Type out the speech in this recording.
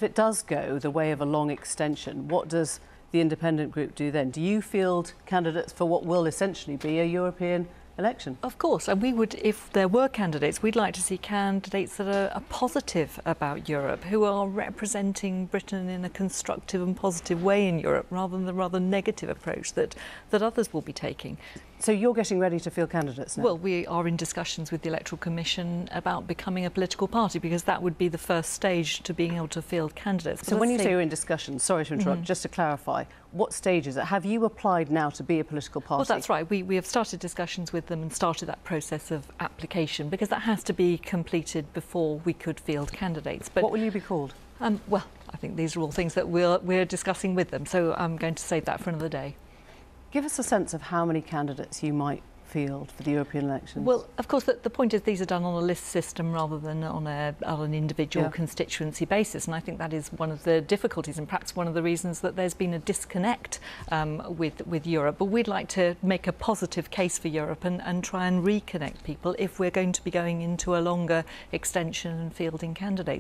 If it does go the way of a long extension, what does the independent group do then? Do you field candidates for what will essentially be a European election? Of course, and we would, if there were candidates, we'd like to see candidates that are positive about Europe, who are representing Britain in a constructive and positive way in Europe, rather than the rather negative approach that others will be taking. So you're getting ready to field candidates now? Well, we are in discussions with the Electoral Commission about becoming a political party, because that would be the first stage to being able to field candidates. So when you say you're in discussions, sorry to interrupt, just to clarify, what stage is it? Have you applied now to be a political party? Well, that's right. We have started discussions with them and started that process of application, because that has to be completed before we could field candidates. But what will you be called? Well, I think these are all things that we're discussing with them, so I'm going to save that for another day. Give us a sense of how many candidates you might field for the European elections. Well, of course, the point is these are done on a list system rather than on an individual constituency basis, and I think that is one of the difficulties and perhaps one of the reasons that there's been a disconnect with Europe. But we'd like to make a positive case for Europe and try and reconnect people if we're going to be going into a longer extension and fielding candidates.